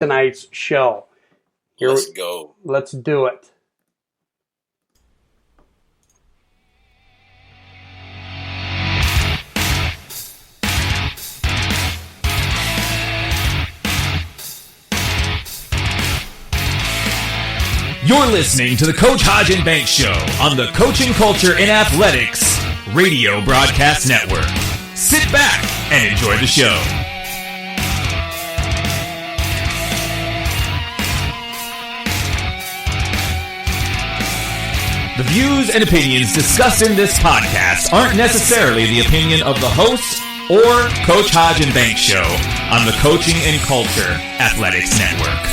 tonight's show. Let's go. Let's do it. You're listening to the Coach Hodge and Banks Show on the Coaching Culture in Athletics Radio Broadcast Network. Sit back and enjoy the show. The views and opinions discussed in this podcast aren't necessarily the opinion of the host or Coach Hodge and Banks Show on the Coaching and Culture Athletics Network.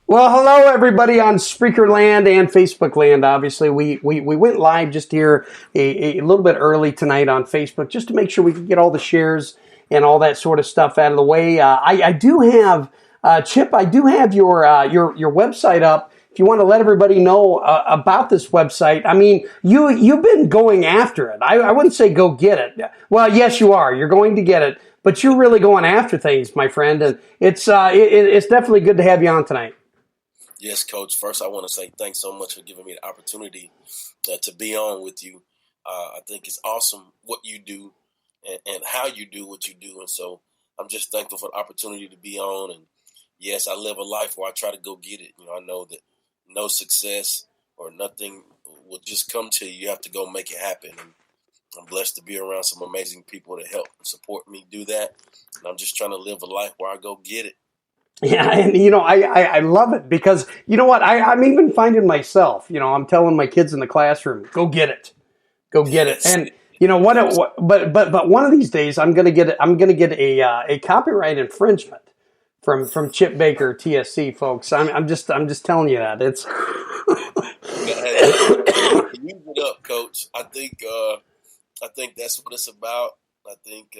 Well, hello everybody on Spreaker Land and Facebook Land. Obviously, we went live just here a little bit early tonight on Facebook just to make sure we could get all the shares and all that sort of stuff out of the way. I do have Chip. I do have your website up. If you want to let everybody know about this website, I mean, you've been going after it. I wouldn't say go get it. Well, yes, you are. You're going to get it, but you're really going after things, my friend, and it's definitely good to have you on tonight. Yes, Coach. First, I want to say thanks so much for giving me the opportunity to be on with you. I think it's awesome what you do and how you do what you do. And so I'm just thankful for the opportunity to be on. And yes, I live a life where I try to go get it. You know, I know that no success or nothing will just come to you. You have to go make it happen. And I'm blessed to be around some amazing people to help and support me do that. And I'm just trying to live a life where I go get it. Yeah, and I love it because you know what, I'm even finding myself, I'm telling my kids in the classroom, go get it, and you know what, but one of these days I'm gonna get a copyright infringement from Chip Baker TSC, folks. I'm just telling you that it's. Use it up, Coach. I think that's what it's about. I think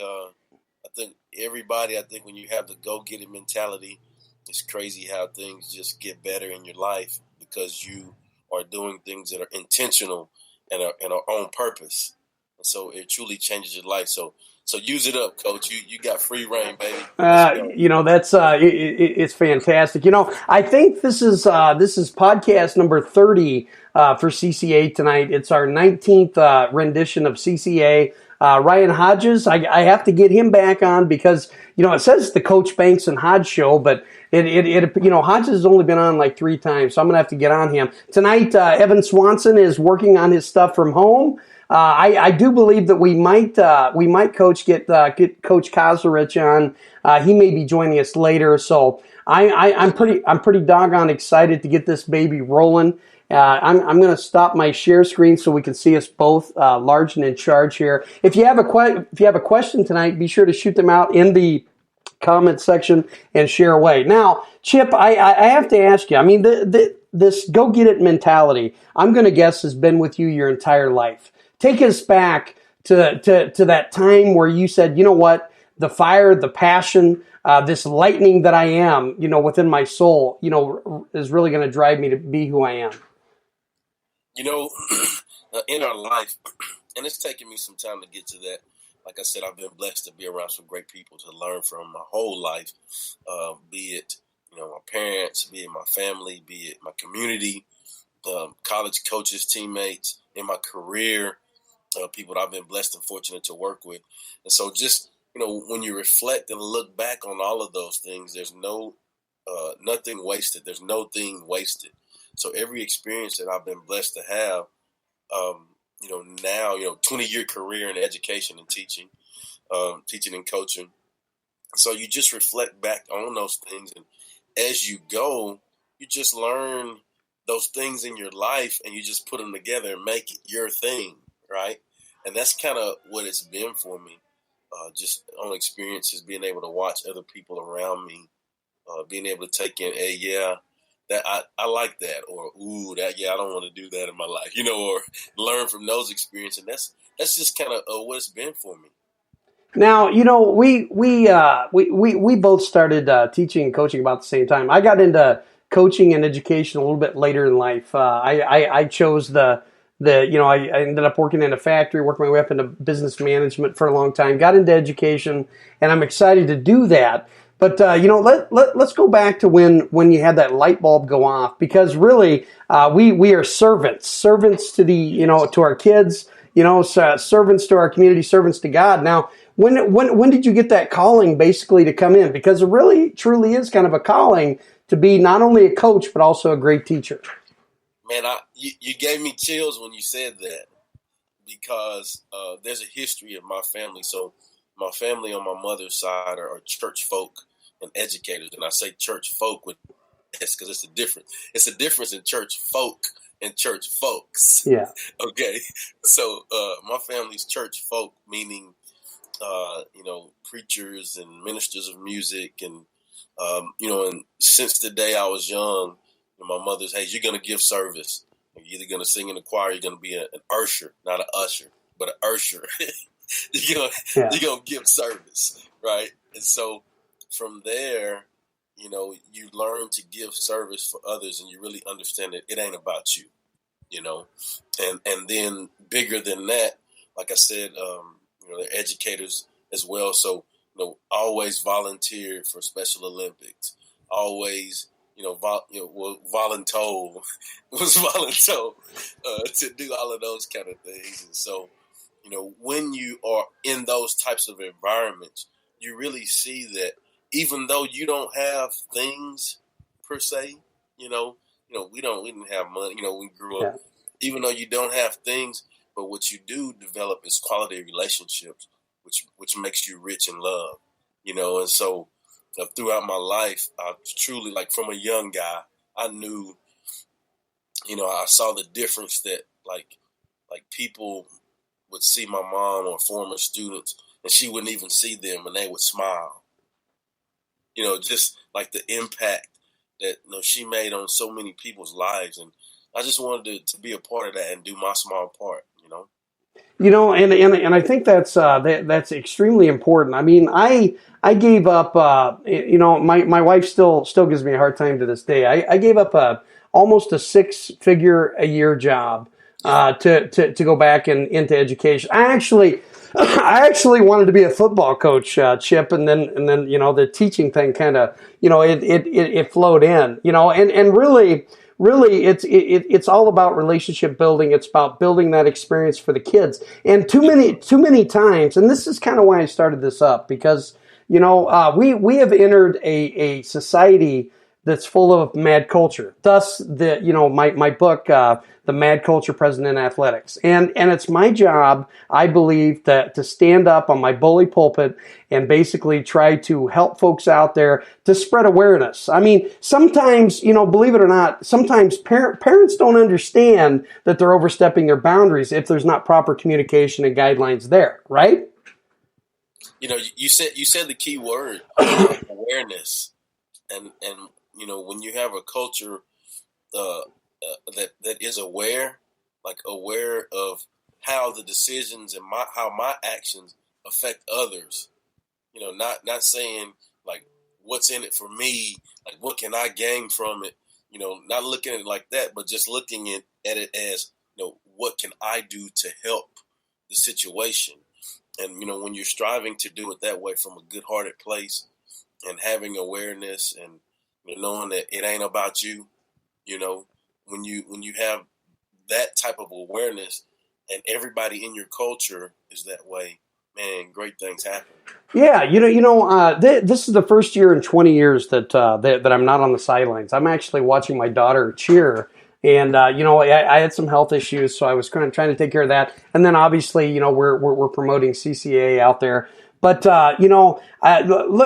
everybody. I think when you have the go get it mentality, it's crazy how things just get better in your life because you are doing things that are intentional and are on purpose. And so it truly changes your life. So use it up, Coach. You got free reign, baby. That's it's fantastic. I think this is podcast number 30 for CCA tonight. It's our 19th rendition of CCA. Ryan Hodges, I have to get him back on because, it says the Coach Banks and Hodge show, but Hodges has only been on like 3 times, so I'm going to have to get on him. Tonight, Evan Swanson is working on his stuff from home. I do believe that we might get Coach Kozlerich on. He may be joining us later, so I'm pretty doggone excited to get this baby rolling. I'm going to stop my share screen so we can see us both large and in charge here. If you have a question tonight, be sure to shoot them out in the comment section and share away. Now, Chip, I have to ask you. I mean, this go get it mentality, I'm going to guess, has been with you your entire life. Take us back to that time where you said, you know what, the fire, the passion, this lightning that I am, within my soul, is really going to drive me to be who I am. In our life, and it's taken me some time to get to that. Like I said, I've been blessed to be around some great people to learn from my whole life, be it, my parents, be it my family, be it my community, college coaches, teammates, in my career, people that I've been blessed and fortunate to work with. And so just, when you reflect and look back on all of those things, there's nothing wasted. There's no thing wasted. So every experience that I've been blessed to have, now, 20-year career in education and teaching and coaching. So you just reflect back on those things. And as you go, you just learn those things in your life and you just put them together and make it your thing, right? And that's kind of what it's been for me. Just on experiences, being able to watch other people around me, being able to take in, hey, yeah, that I like that, or ooh, that I don't want to do that in my life, or learn from those experiences. And that's just kind of what it's been for me. Now, we both started teaching and coaching about the same time. I got into coaching and education a little bit later in life. I chose I ended up working in a factory, worked my way up into business management for a long time, got into education, and I'm excited to do that. But let's go back to when you had that light bulb go off, because really we are servants to to our kids, servants to our community, servants to God. Now, when did you get that calling basically to come in? Because it really truly is kind of a calling to be not only a coach but also a great teacher. Man, you gave me chills when you said that, because there's a history of my family. So my family on my mother's side are church folk and educators, and I say church folk with S because it's a difference. It's a difference in church folk and church folks. Yeah. Okay. So my family's church folk, meaning preachers and ministers of music, and and since the day I was young, my mother's, hey, you're going to give service. You're either going to sing in the choir, you're going to be an usher, not an usher, but an usher. you're going to give service, right? And so from there, you learn to give service for others, and you really understand that it ain't about you, and then bigger than that, like I said, they're educators as well. So, always volunteered for Special Olympics, always, voluntold to do all of those kind of things. And so, when you are in those types of environments, you really see that even though you don't have things per se, we didn't have money, when we grew up, even though you don't have things, but what you do develop is quality relationships, which makes you rich in love, and so throughout my life, I truly, like from a young guy, I knew, I saw the difference that like people would see my mom or former students, and she wouldn't even see them, and they would smile. Just like the impact that she made on so many people's lives, and I just wanted to be a part of that and do my small part. And I think that's extremely important. I mean, I gave up. My wife still gives me a hard time to this day. I gave up almost a 6-figure-a-year job to go back into education. I actually wanted to be a football coach, Chip, and then the teaching thing kind of it flowed in, and really it's all about relationship building. It's about building that experience for the kids. And too many times, and this is kind of why I started this up, because we have entered a society that's full of mad culture. Thus, my book, The Mad Culture Present in Athletics. And it's my job, I believe, to stand up on my bully pulpit and basically try to help folks out there to spread awareness. I mean, sometimes, believe it or not, sometimes parents don't understand that they're overstepping their boundaries if there's not proper communication and guidelines there, right? You said the key word, awareness. And when you have a culture that is aware of how the decisions and how my actions affect others, not saying like what's in it for me, like what can I gain from it, not looking at it like that, but just looking at it as, what can I do to help the situation? And, when you're striving to do it that way from a good-hearted place and having awareness and knowing that it ain't about you, when you have that type of awareness and everybody in your culture is that way, man, great things happen. Yeah, this is the first year in 20 years that I'm not on the sidelines. I'm actually watching my daughter cheer. And, I had some health issues, so I was trying to take care of that. And then obviously, we're promoting CCA out there. But,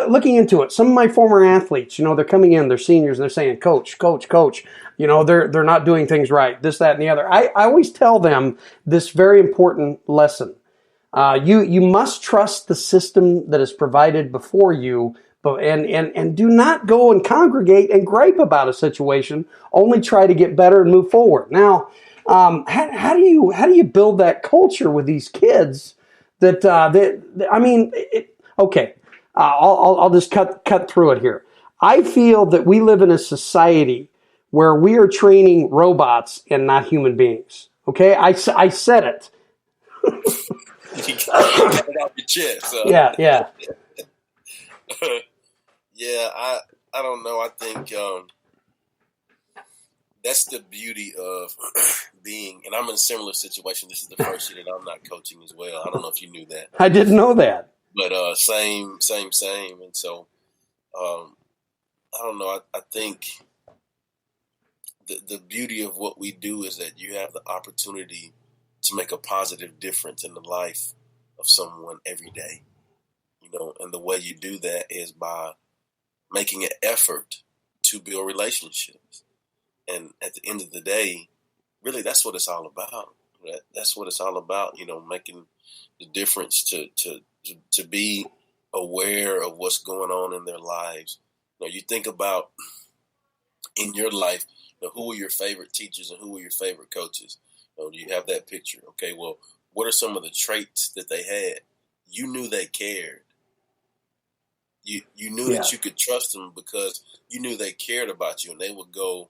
looking into it, some of my former athletes, they're coming in, they're seniors, and they're saying, coach, they're not doing things right, this, that, and the other. I always tell them this very important lesson. You must trust the system that is provided before you But and do not go and congregate and gripe about a situation. Only try to get better and move forward. Now, how do you build that culture with these kids? Okay, I'll just cut through it here. I feel that we live in a society where we are training robots and not human beings. Okay, I said it. You got it off your chest. Yeah. Yeah, I don't know. I think that's the beauty of being, and I'm in a similar situation. This is the first year that I'm not coaching as well. I don't know if you knew that. I didn't know that. But same. And so I don't know. I think the beauty of what we do is that you have the opportunity to make a positive difference in the life of someone every day. And the way you do that is by making an effort to build relationships. And at the end of the day, really, that's what it's all about. That's what it's all about, making the difference to be aware of what's going on in their lives. You think about in your life, who are your favorite teachers and who are your favorite coaches? Do you have that picture? Okay, well, what are some of the traits that they had? You knew they cared. You knew that you could trust them because you knew they cared about you, and they would go,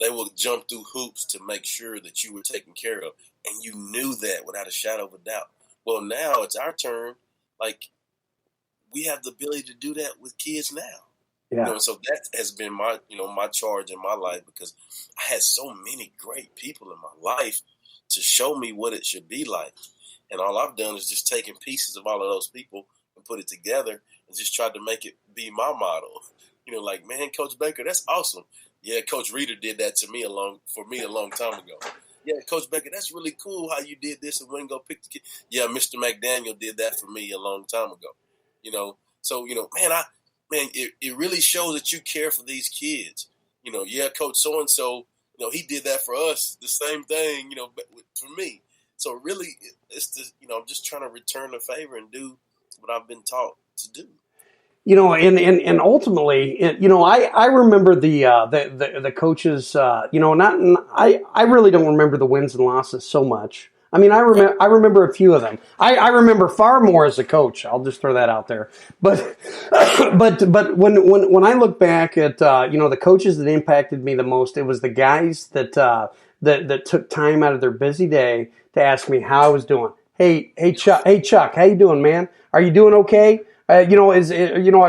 they would jump through hoops to make sure that you were taken care of, and you knew that without a shadow of a doubt. Well, now it's our turn. Like, we have the ability to do that with kids now. Yeah. So that has been my, my charge in my life, because I had so many great people in my life to show me what it should be like, and all I've done is just taken pieces of all of those people and put it together and just tried to make it be my model. Like, man, Coach Baker, that's awesome. Yeah, Coach Reeder did that to me a long time ago. Yeah, Coach Baker, that's really cool how you did this and went and go pick the kid. Yeah, Mr. McDaniel did that for me a long time ago. So, man, it really shows that you care for these kids. Yeah, Coach so-and-so, he did that for us, the same thing, for me. So really, it's just, I'm just trying to return the favor and do what I've been taught to do. And ultimately, I remember the coaches. I really don't remember the wins and losses so much. I mean, I remember a few of them. I remember far more as a coach. I'll just throw that out there. But but when I look back at the coaches that impacted me the most, it was the guys that took time out of their busy day to ask me how I was doing. Hey Chuck, how you doing, man? Are you doing okay? Are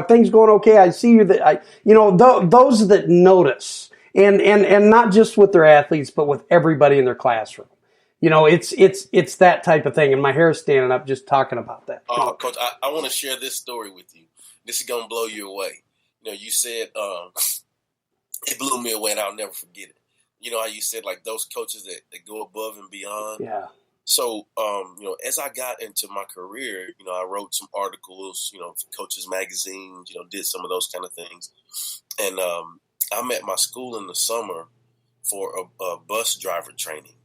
things going okay? I see you those that notice, and not just with their athletes, but with everybody in their classroom. It's that type of thing, and my hair's standing up just talking about that. Coach, I want to share this story with you. This is gonna blow you away. You said it blew me away, and I'll never forget it. How you said, like, those coaches that go above and beyond. Yeah. So, as I got into my career, I wrote some articles, for Coaches Magazine, did some of those kind of things. And I'm at my school in the summer for a bus driver training.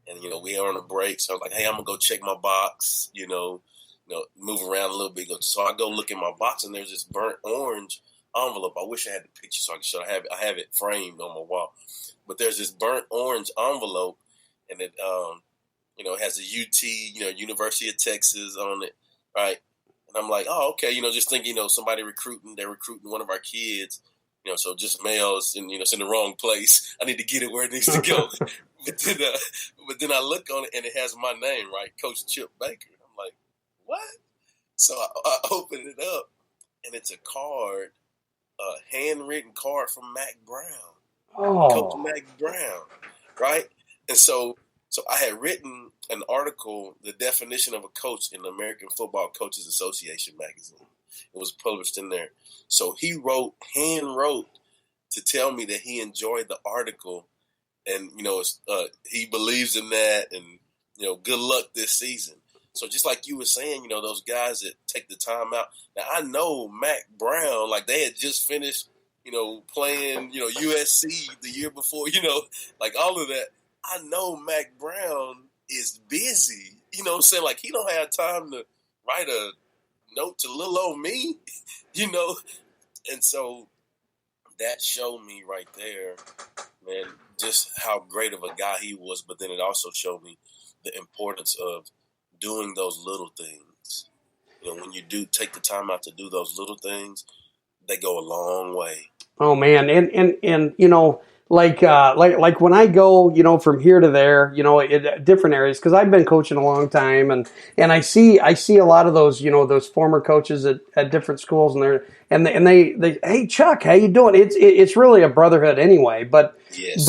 And, we are on a break. So I was like, hey, I'm going to go check my box, move around a little bit. So I go look in my box, and there's this burnt orange envelope. I wish I had the picture so I could show. I have it framed on my wall. But there's this burnt orange envelope, and it it has a UT, University of Texas on it, right? And I'm like, oh, okay, just thinking, somebody they're recruiting one of our kids, so just males, and it's in the wrong place. I need to get it where it needs to go. but then I look on it, and it has my name, right, Coach Chip Baker. I'm like, what? So I open it up, and it's a card, a handwritten card from Mac Brown, Coach Mac Brown, right? And so I had written an article, The Definition of a Coach, in the American Football Coaches Association magazine. It was published in there. So he hand wrote to tell me that he enjoyed the article, and he believes in that, and good luck this season. So just like you were saying, those guys that take the time out. Now I know Mac Brown, like, they had just finished, playing, USC the year before, like all of that. I know Mac Brown is busy, what I'm saying? Like, he don't have time to write a note to little old me, you know? And so that showed me right there, man, just how great of a guy he was. But then it also showed me the importance of doing those little things. You know, when you do take the time out to do those little things, they go a long way. Oh man, and you know, like when I go, you know, from here to there, you know, in different areas, because I've been coaching a long time, and I see a lot of those, you know, those former coaches at different schools, and they hey Chuck, how you doing? It's really a brotherhood anyway, but Yes.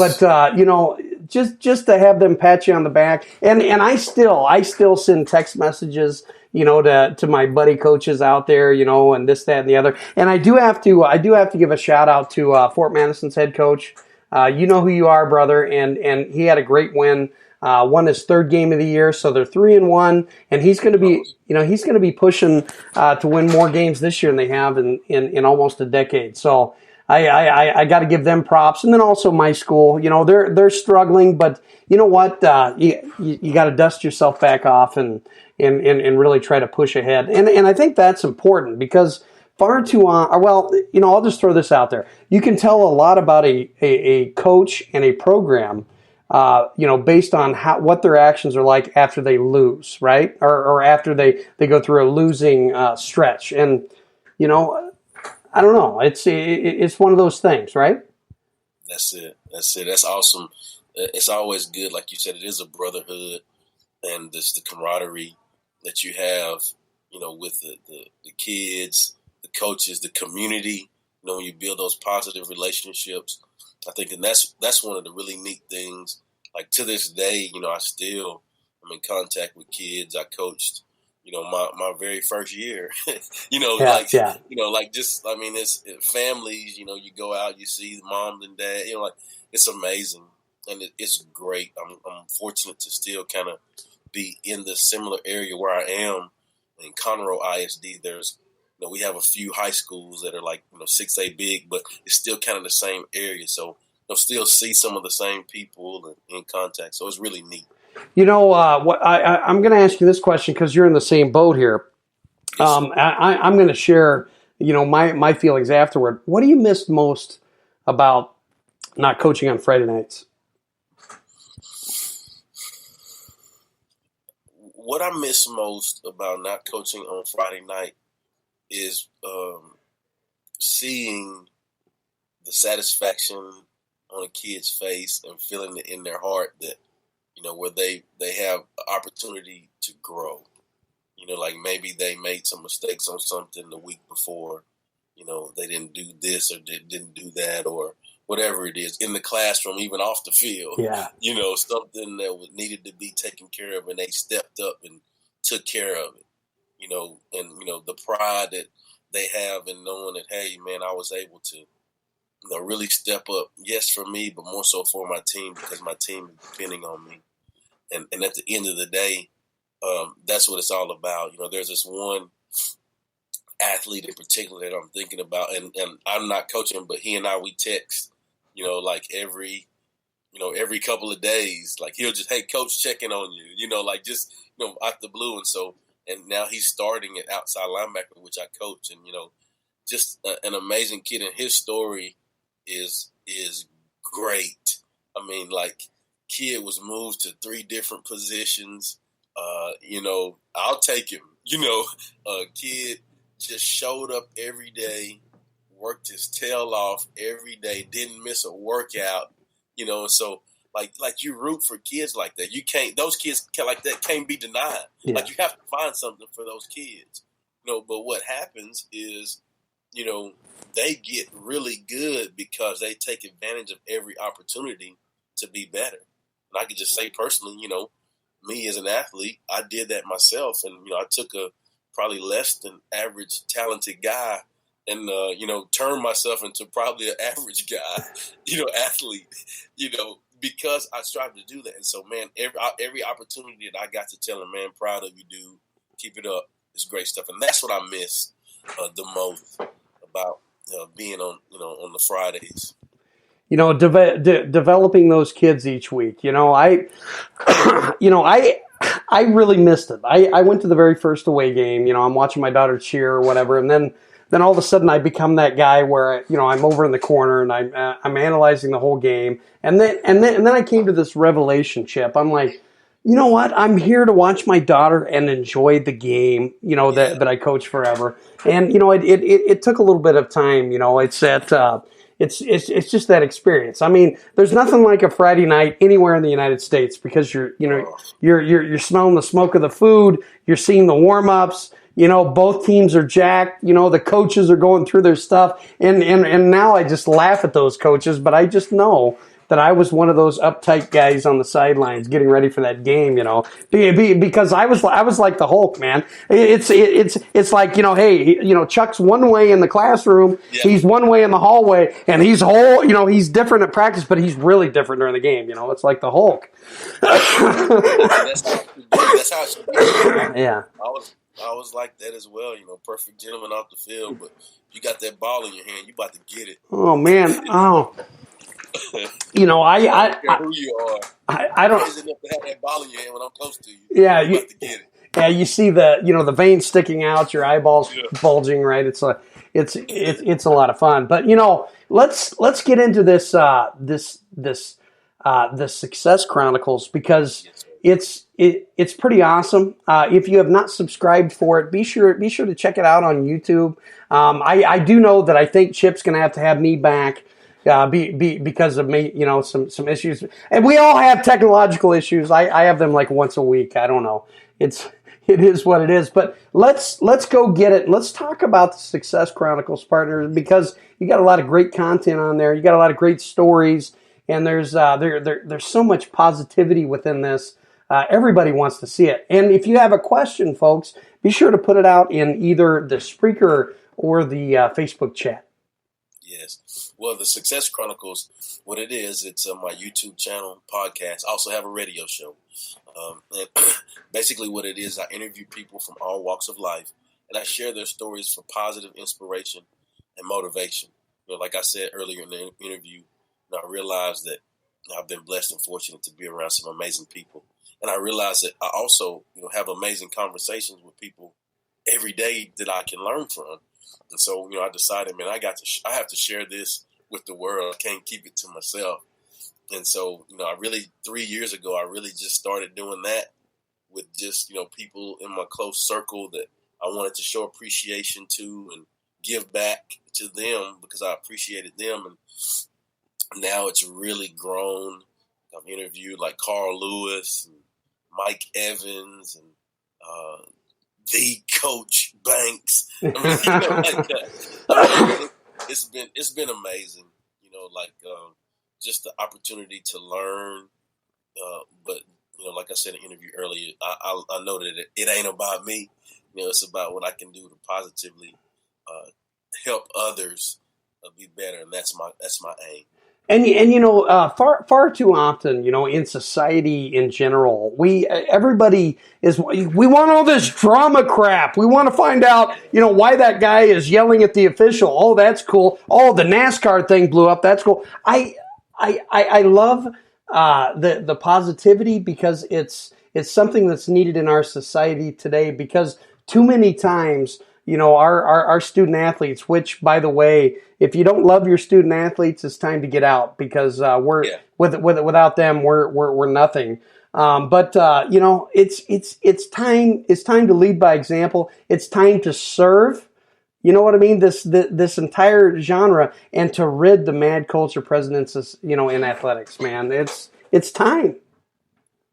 you know, just to have them pat you on the back, and I still send text messages, you know, to my buddy coaches out there, you know, and this, that, and the other. And I do have to give a shout out to Fort Madison's head coach. You know who you are, brother, and he had a great win. Won his third game of the year, so they're 3-1, and he's going to be pushing to win more games this year than they have in almost a decade. So I got to give them props, and then also my school. You know, they're struggling, but you know what? You got to dust yourself back off and really try to push ahead. And I think that's important because far too well, you know, I'll just throw this out there. You can tell a lot about a coach and a program, you know, based on what their actions are like after they lose, right? Or after they go through a losing stretch. And, you know, I don't know. It's one of those things, right? That's it. That's awesome. It's always good. Like you said, it is a brotherhood, and this the camaraderie that you have, you know, with the kids, the coaches, the community. You know, when you build those positive relationships, I think, and that's one of the really neat things. Like to this day, you know, I'm in contact with kids I coached. You know, my very first year. You know, you know, like just I mean, it's families. You know, you go out, you see mom and dad. You know, like it's amazing, and it's great. I'm fortunate to still kind of be in the similar area where I am in Conroe ISD. There's, you know, we have a few high schools that are like, you know, 6A big, but it's still kind of the same area. So you'll still see some of the same people and in contact. So it's really neat. You know, what I'm going to ask you this question because you're in the same boat here. I'm going to share, you know, my feelings afterward. What do you miss most about not coaching on Friday nights? What I miss most about not coaching on Friday night is seeing the satisfaction on a kid's face and feeling it in their heart that, you know, where they have opportunity to grow. You know, like maybe they made some mistakes on something the week before. You know, they didn't do this or didn't do that or whatever it is in the classroom, even off the field. Yeah. You know, something that needed to be taken care of, and they stepped up and took care of it. You know, and you know the pride that they have in knowing that, hey, man, I was able to, you know, really step up. Yes, for me, but more so for my team because my team is depending on me. And at the end of the day, that's what it's all about. You know, there's this one athlete in particular that I'm thinking about, and I'm not coaching, but he and we text, you know, like every couple of days, like he'll just, hey, coach, checking on you, you know, like just, you know, out the blue. And so, and now he's starting at outside linebacker, which I coach, and, you know, just an amazing kid. And his story is great. I mean, like, kid was moved to 3 different positions. You know, I'll take him. You know, kid just showed up every day, worked his tail off every day, didn't miss a workout. You know, and so like you root for kids like that. You can't; those kids like that can't be denied. Yeah. Like you have to find something for those kids. You know, but what happens is, you know, they get really good because they take advantage of every opportunity to be better. And I could just say personally, you know, me as an athlete, I did that myself. And, you know, I took a probably less than average talented guy and, you know, turned myself into probably an average guy, you know, athlete, you know, because I strive to do that. And so, man, every opportunity that I got to tell him, man, proud of you, dude, keep it up. It's great stuff. And that's what I miss the most about being on, you know, on the Fridays. You know, developing those kids each week. You know, I I really missed it. I went to the very first away game. I'm watching my daughter cheer or whatever, and then all of a sudden I become that guy where I'm over in the corner and I'm analyzing the whole game, and then I came to this revelation, Chip. I'm like, you know what? I'm here to watch my daughter and enjoy the game. That I coach forever, and it took a little bit of time. It's that. It's just that experience. I mean, there's nothing like a Friday night anywhere in the United States because you're smelling the smoke of the food, you're seeing the warm-ups, both teams are jacked, the coaches are going through their stuff, and now I just laugh at those coaches, but I just know that I was one of those uptight guys on the sidelines getting ready for that game, because I was like the Hulk, man. It's like, hey, Chuck's one way in the classroom, he's one way in the hallway, and he's different at practice, but he's really different during the game. It's like the Hulk. That's how it should be. Yeah. I was like that as well, perfect gentleman off the field, but you got that ball in your hand, you about to get it. Oh man. Oh. I don't care who you are. I don't. Crazy enough to have that ball in your hand when I'm close to you. Yeah, you about to get it. Yeah, you see the veins sticking out, your eyeballs bulging, right? It's a lot of fun. But let's get into this the Success Chronicles, because it's pretty awesome. If you have not subscribed for it, be sure to check it out on YouTube. I do know that I think Chip's going to have me back. Because of me, some issues, and we all have technological issues. I have them like once a week. I don't know. It is what it is. But let's go get it. Let's talk about the Success Chronicles, partners, because you got a lot of great content on there. You got a lot of great stories, and there's so much positivity within this. Everybody wants to see it. And if you have a question, folks, be sure to put it out in either the Spreaker or the Facebook chat. Yes. Well, the Success Chronicles, what it is, it's my YouTube channel, podcast. I also have a radio show. And basically what it is, I interview people from all walks of life, and I share their stories for positive inspiration and motivation. Like I said earlier in the interview, I realized that I've been blessed and fortunate to be around some amazing people. And I realized that I also have amazing conversations with people every day that I can learn from. And so, I decided, man, I have to share this with the world. I can't keep it to myself. And so, 3 years ago, I really just started doing that with just, people in my close circle that I wanted to show appreciation to and give back to them because I appreciated them. And now it's really grown. I've interviewed like Carl Lewis and Mike Evans and the Coach Banks. It's been amazing. Just the opportunity to learn. But like I said in the interview earlier, I know that it ain't about me. It's about what I can do to positively help others be better, and that's my aim. And far too often, in society in general, we want all this drama crap. We want to find out, why that guy is yelling at the official. Oh, that's cool. Oh, the NASCAR thing blew up. That's cool. I love the positivity, because it's something that's needed in our society today, because too many times, our student athletes, which, by the way, if you don't love your student athletes, it's time to get out, because without them, we're nothing. But it's time to lead by example. It's time to serve. You know what I mean? This entire genre, and to rid the mad culture presidents, in athletics, man. It's time.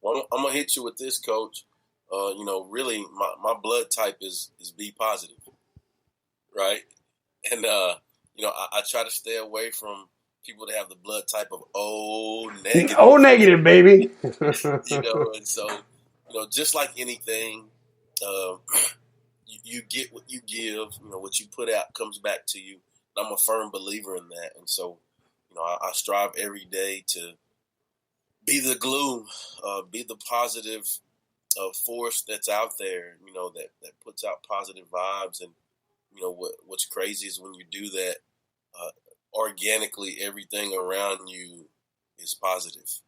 Well, I'm gonna hit you with this, Coach. Really, my blood type is B positive, right? And I try to stay away from people that have the blood type of O negative. O negative, baby. And so, just like anything, you get what you give. What you put out comes back to you. And I'm a firm believer in that. And so, I strive every day to be the glue, be the positive force that's out there, that puts out positive vibes. And, what's crazy is when you do that, organically, everything around you is positive,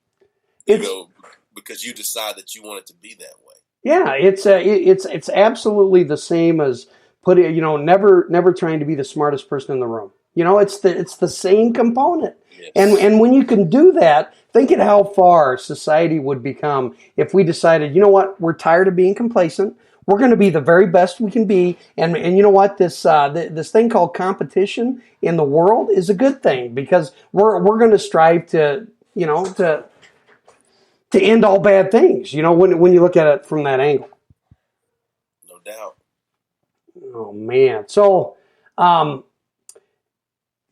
because you decide that you want it to be that way. Yeah, it's absolutely the same as putting, never trying to be the smartest person in the room. It's the same component. And Yes. and when you can do that, think at how far society would become if we decided, you know what, we're tired of being complacent. We're going to be the very best we can be, and you know what, this thing called competition in the world is a good thing because we're going to strive to end all bad things. When you look at it from that angle. No doubt. Oh man. So, um,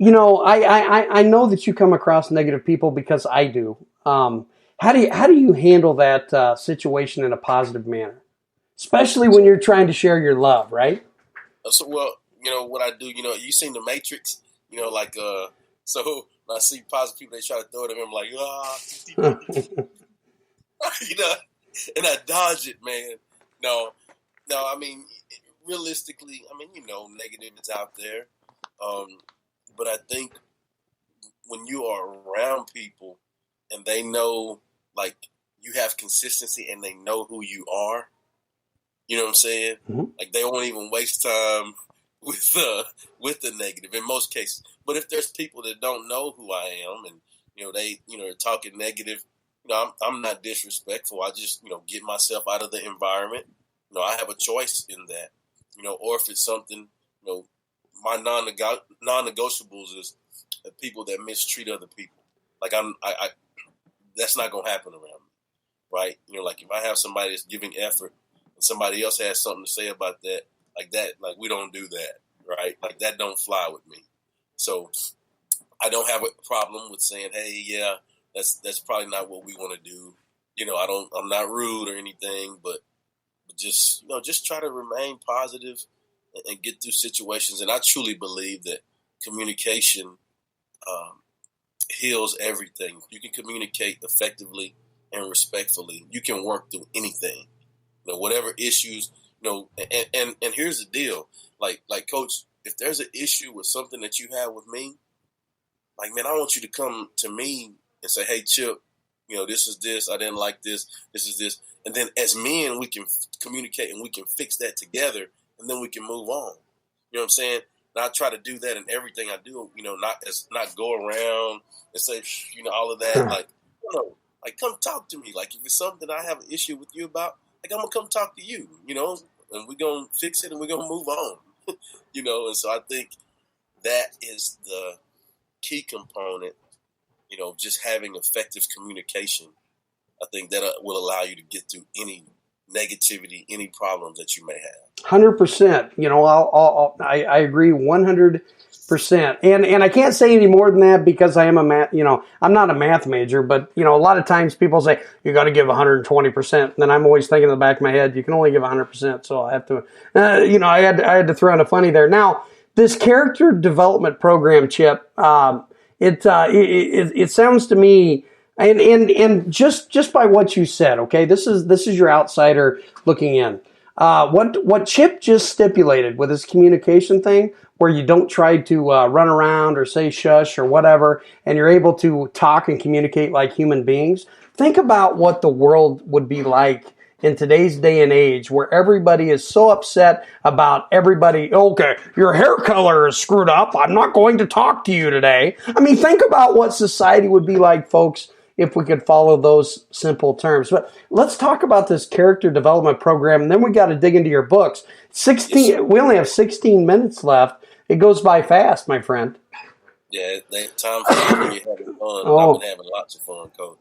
I know that you come across negative people because I do. How do you handle that situation in a positive manner, especially when So, you're trying to share your love, right? well, what I do. You seen the Matrix. Like so when I see positive people, they try to throw it at me. I'm like, you know, and I dodge it, man. No, no. I mean, realistically, negative is out there. But I think when you are around people and they know, like, you have consistency and they know who you are, you know what I'm saying? Mm-hmm. Like, they won't even waste time with the negative in most cases. But if there's people that don't know who I am and they are talking negative, I'm not disrespectful. I just get myself out of the environment. I have a choice in that. Or if it's something, my non-negotiables is the people that mistreat other people. Like I that's not gonna happen around me, right? Like if I have somebody that's giving effort and somebody else has something to say about that, like we don't do that, right? Like that don't fly with me. So I don't have a problem with saying, hey, yeah, that's probably not what we want to do. I'm not rude or anything, but just try to remain positive and get through situations. And I truly believe that communication heals everything. You can communicate effectively and respectfully. You can work through anything. Whatever issues. And here's the deal. Like Coach, if there's an issue with something that you have with me, like, man, I want you to come to me and say, hey, Chip, this is this. I didn't like this. This is this. And then as men, we can communicate and we can fix that together, and then we can move on. You know what I'm saying? And I try to do that in everything I do. Not go around and say, all of that. Like, come talk to me. Like, if it's something I have an issue with you about, like, I'm gonna come talk to you. And we're gonna fix it and we're gonna move on. And so I think that is the key component. Just having effective communication. I think that will allow you to get through any negativity, any problems that you may have. 100%. I agree 100%. And I can't say any more than that because I am I'm not a math major, but a lot of times people say you got to give 120%. And then I'm always thinking in the back of my head, you can only give 100%. So I have to, I had to throw in a funny there. Now, this character development program, Chip, it sounds to me, and just by what you said, okay, this is your outsider looking in. What Chip just stipulated with his communication thing, where you don't try to run around or say shush or whatever, and you're able to talk and communicate like human beings. Think about what the world would be like in today's day and age where everybody is so upset about everybody. Okay, your hair color is screwed up. I'm not going to talk to you today. I mean, think about what society would be like, folks, if we could follow those simple terms. But let's talk about this character development program, and then we got to dig into your books. 16. We only have 16 minutes left. It goes by fast, my friend. Yeah, time flies when you're having fun. Oh. I've been having lots of fun, Coach.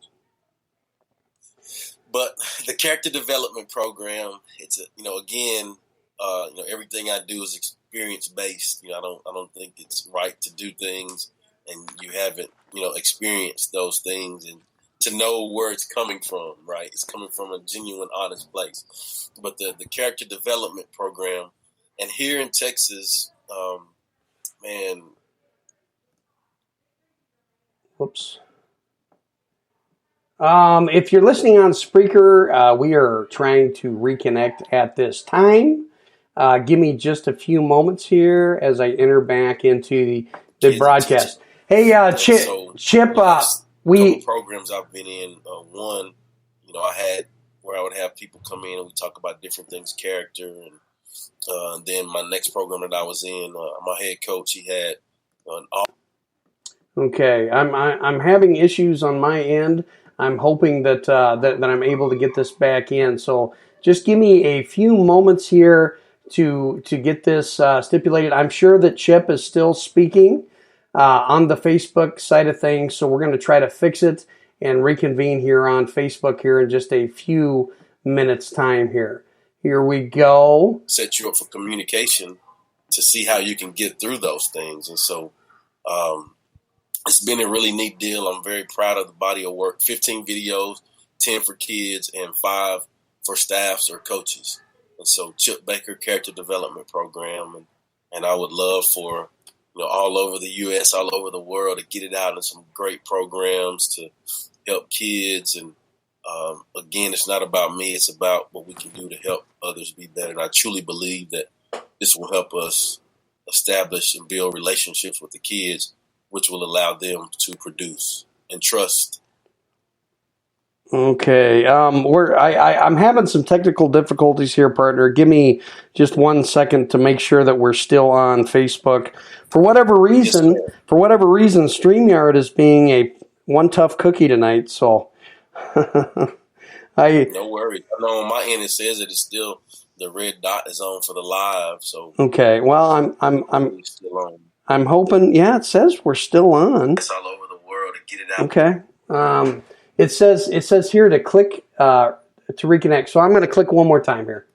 But the character development program, it's everything I do is experience based. I don't think it's right to do things and you haven't, experienced those things and to know where it's coming from, right? It's coming from a genuine, honest place. But the character development program, and here in Texas, man. Whoops. If you're listening on Spreaker, we are trying to reconnect at this time. Give me just a few moments here as I enter back into the broadcast. Hey, Chip, couple programs I've been in. One, I had where I would have people come in and we talk about different things, character, and then my next program that I was in, my head coach, he had an. Okay, I'm having issues on my end. I'm hoping that I'm able to get this back in. So just give me a few moments here to get this stipulated. I'm sure that Chip is still speaking on the Facebook side of things, so we're going to try to fix it and reconvene here on Facebook here in just a few minutes time here. Here we go. Set you up for communication to see how you can get through those things. And so it's been a really neat deal. I'm very proud of the body of work. 15 videos, 10 for kids, and 5 for staffs or coaches. And so Chip Baker Character Development Program. And I would love for, all over the U.S., all over the world to get it out in some great programs to help kids. And again, it's not about me. It's about what we can do to help others be better. And I truly believe that this will help us establish and build relationships with the kids, which will allow them to produce and trust. Okay, I'm having some technical difficulties here, partner. Give me just 1 second to make sure that we're still on Facebook. For whatever reason, Yes, StreamYard is being a one tough cookie tonight. So, no worries. I know on my end it says that it's still the red dot is on for the live. So okay. Well, I'm still on. I'm hoping. Yeah, it says we're still on. It's all over the world to get it out. Okay. It says here to click to reconnect. So I'm going to click one more time here.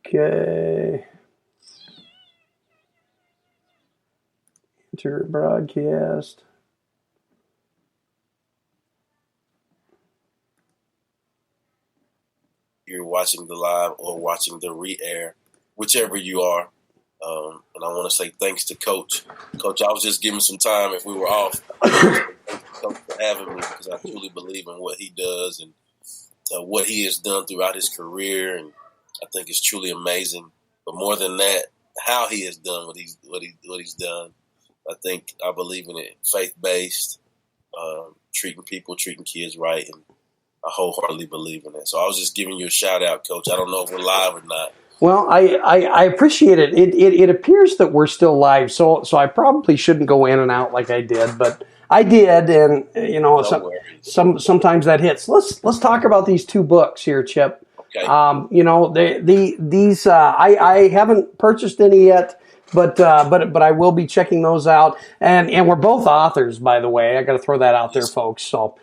Okay. Enter broadcast. You're watching the live or watching the re-air, whichever you are. And I want to say thanks to Coach. Coach, I was just giving some time if we were off. Coach for having me, because I truly believe in what he does and what he has done throughout his career, and I think it's truly amazing. But more than that, how he has done what he's done. I believe in it, faith-based, treating people, treating kids right, and I wholeheartedly believe in that. So I was just giving you a shout out, Coach. I don't know if we're live or not. Well, I appreciate it. It appears that we're still live, so I probably shouldn't go in and out like I did, but I did, and sometimes that hits. Let's talk about these 2 books here, Chip. Okay. These I haven't purchased any yet, but I will be checking those out, and we're both authors, by the way. I got to throw that out there, folks. So,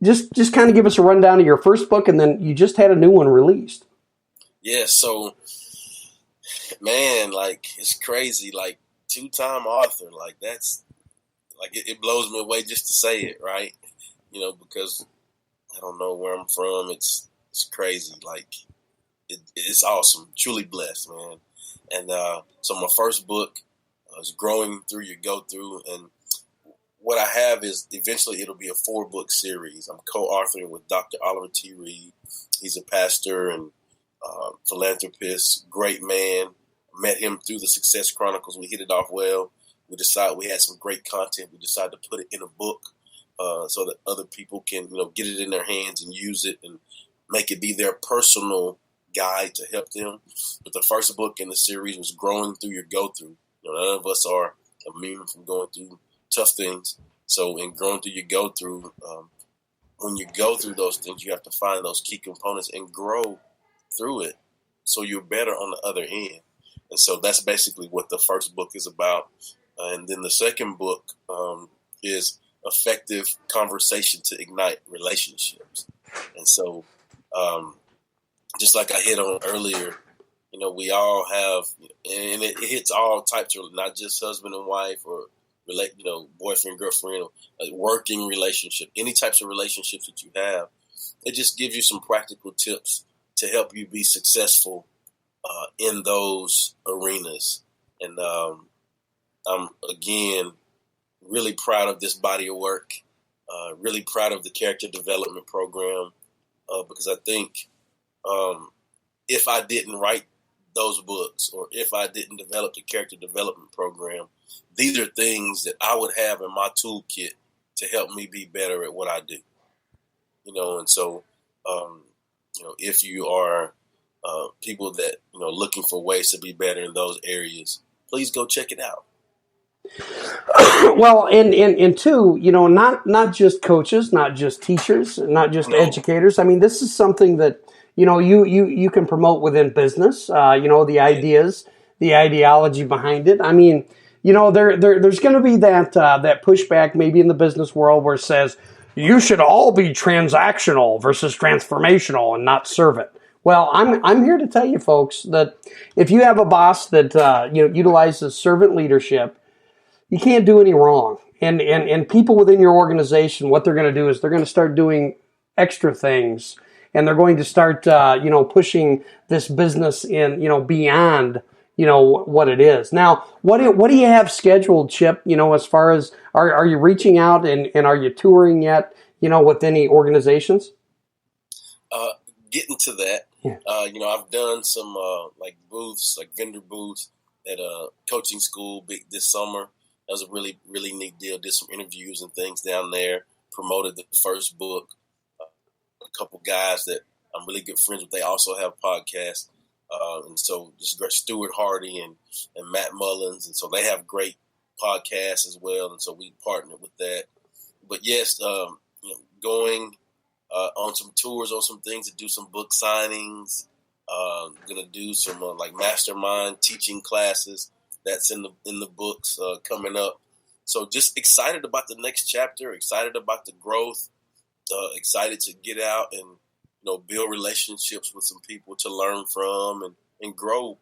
just kind of give us a rundown of your first book, and then you just had a new one released. Yeah, so, man, it's crazy. 2-time author, that's, it blows me away just to say it, right? Because I don't know where I'm from. It's crazy. It's awesome. Truly blessed, man. And so my first book is Growing Through Your Go-Through. And what I have is eventually it'll be a 4-book series. I'm co-authoring with Dr. Oliver T. Reed. He's a pastor and philanthropist, great man. Met him through the Success Chronicles. We hit it off well. We had some great content. We decided to put it in a book so that other people can, get it in their hands and use it and make it be their personal guide to help them. But the first book in the series was Growing Through Your Go-Through. None of us are immune from going through tough things. So in Growing Through Your Go-Through, when you go through those things, you have to find those key components and grow through it so you're better on the other end. And so that's basically what the first book is about. And then the second book is Effective Conversation to Ignite Relationships. And so just like I hit on earlier, we all have, and it hits all types of, not just husband and wife or boyfriend, girlfriend, or a working relationship, any types of relationships that you have. It just gives you some practical tips to help you be successful in those arenas. And I'm, again, really proud of this body of work, really proud of the character development program, because I think if I didn't write those books or if I didn't develop the character development program, these are things that I would have in my toolkit to help me be better at what I do. And so if you are people that looking for ways to be better in those areas, please go check it out. Well, and two, not just coaches, not just teachers, not just educators. I mean, this is something that you can promote within business. The ideas, the ideology behind it. I mean, there's going to be that pushback maybe in the business world where it says you should all be transactional versus transformational and not servant. Well, I'm here to tell you folks that if you have a boss that utilizes servant leadership, you can't do any wrong. And people within your organization, what they're going to do is they're going to start doing extra things, and they're going to start pushing this business in beyond what it is. Now, what do you have scheduled, Chip? As far as are you reaching out and are you touring yet? With any organizations? Getting to that, yeah. I've done some booths, like vendor booths at a coaching school this summer. That was a really, really neat deal. Did some interviews and things down there. Promoted the first book. A couple guys that I'm really good friends with. They also have podcasts. And so this great Stuart Hardy and Matt Mullins. And so they have great podcasts as well. And so we partnered with that. But yes, going on some tours, on some things, to do some book signings. Going to do some mastermind teaching classes. That's in the books coming up. So just excited about the next chapter, excited about the growth, excited to get out and build relationships with some people to learn from and grow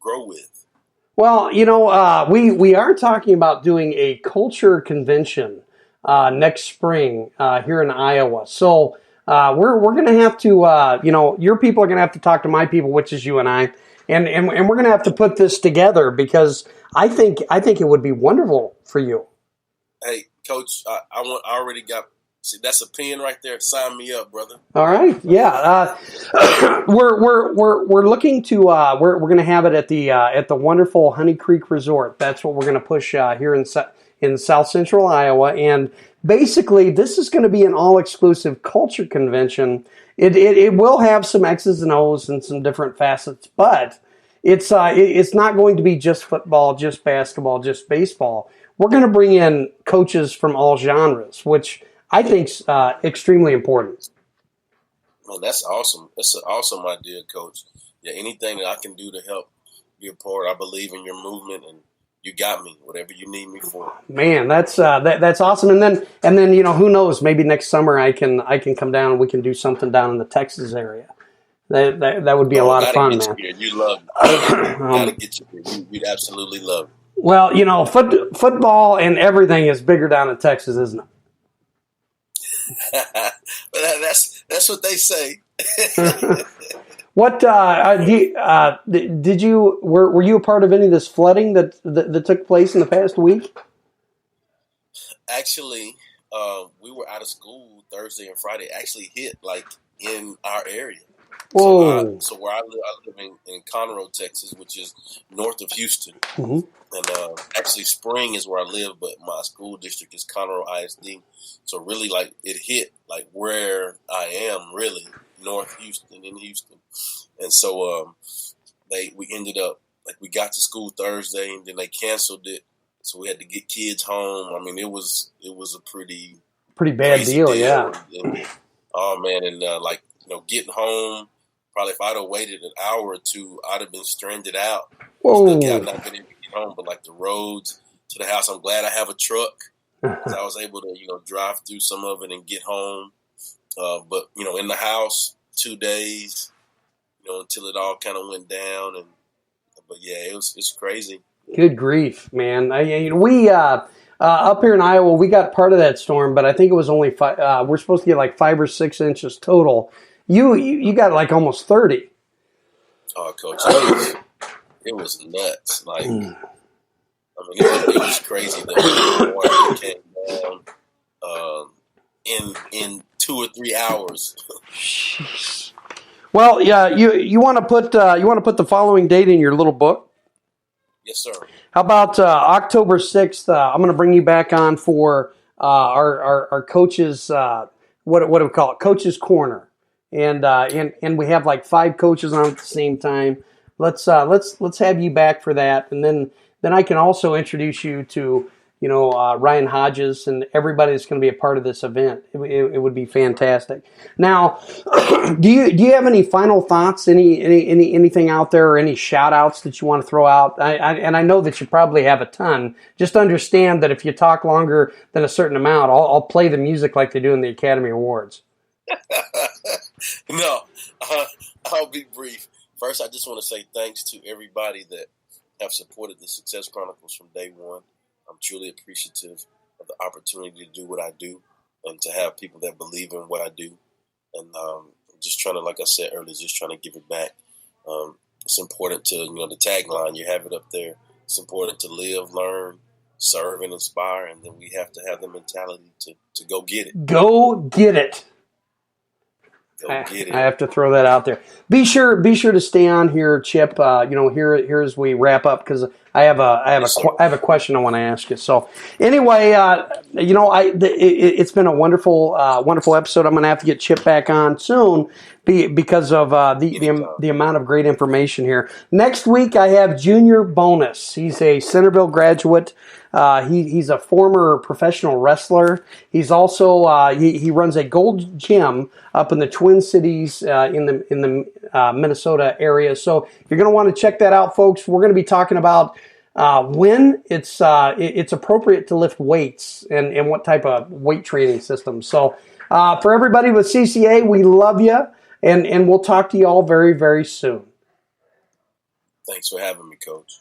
with. Well, we are talking about doing a culture convention next spring here in Iowa. So we're going to have to, your people are going to have to talk to my people, which is you and I. And we're going to have to put this together because I think it would be wonderful for you. Hey, Coach, I already got. See, that's a pen right there. Sign me up, brother. All right, yeah. We're looking to we're going to have it at the wonderful Honey Creek Resort. That's what we're going to push here in South Central Iowa. And basically, this is going to be an all-exclusive culture convention. It will have some X's and O's and some different facets, but it's not going to be just football, just basketball, just baseball. We're going to bring in coaches from all genres, which I think's extremely important. Well, that's awesome. That's an awesome idea, Coach. Yeah, anything that I can do to help be a part, I believe in your movement, and you got me. Whatever you need me for. Man, that's awesome. And then who knows? Maybe next summer I can come down and we can do something down in the Texas area. That would be a lot of fun, man. You love it. Gotta get you here. You'd absolutely love it. Well, football and everything is bigger down in Texas, isn't it? That's what they say. What did you were you a part of any of this flooding that took place in the past week? Actually, we were out of school Thursday and Friday. Actually hit in our area. Whoa. So where I live in Conroe, Texas, which is north of Houston. Mm-hmm. And actually Spring is where I live, but my school district is Conroe ISD. So really it hit where I am, really, North Houston, in Houston. And so we ended up, we got to school Thursday and then they canceled it. So we had to get kids home. I mean, it was a pretty bad deal, yeah. And, oh man, and getting home, probably if I'd have waited an hour or two, I'd have been stranded out. Whoa. I've not been able to get home, but the roads to the house, I'm glad I have a truck. Because I was able to, drive through some of it and get home. But, in the house 2 days, until it all kind of went down. But yeah, it's crazy. Good grief, man. We up here in Iowa, we got part of that storm, but I think it was only we're supposed to get 5 or 6 inches total. You got almost 30. Oh, Coach, it was nuts. It was crazy that water came down in 2 or 3 hours. Well, yeah, you want to put the following date in your little book? Yes, sir. How about October 6th? I'm going to bring you back on for our coaches. What do we call it? Coaches Corner. and we have like 5 coaches on at the same time. Let's have you back for that, and then I can also introduce you to Ryan Hodges and everybody that's going to be a part of this event. It would be fantastic. Now, do you have any final thoughts? Anything out there, or any shout outs that you want to throw out? And I know that you probably have a ton. Just understand that if you talk longer than a certain amount, I'll play the music like they do in the Academy Awards. No, I'll be brief. First, I just want to say thanks to everybody that have supported the Success Chronicles from day one. I'm truly appreciative of the opportunity to do what I do and to have people that believe in what I do. And just trying to, like I said earlier, just trying to give it back. It's important to, the tagline, you have it up there. It's important to live, learn, serve, and inspire. And then we have to have the mentality to go get it. Go get it. I have to throw that out there. Be sure to stay on here, Chip. Here as we wrap up, because I have a question I want to ask you. So anyway, it's been a wonderful episode. I'm going to have to get Chip back on soon because of the amount of great information here. Next week I have Junior Bonus. He's a Centerville graduate. He's a former professional wrestler. He's also he runs a Gold Gym up in the Twin Cities in the Minnesota area. So you're going to want to check that out, folks. We're going to be talking about when it's appropriate to lift weights and what type of weight training system. So for everybody with CCA, we love you, and we'll talk to you all very, very soon. Thanks for having me, Coach.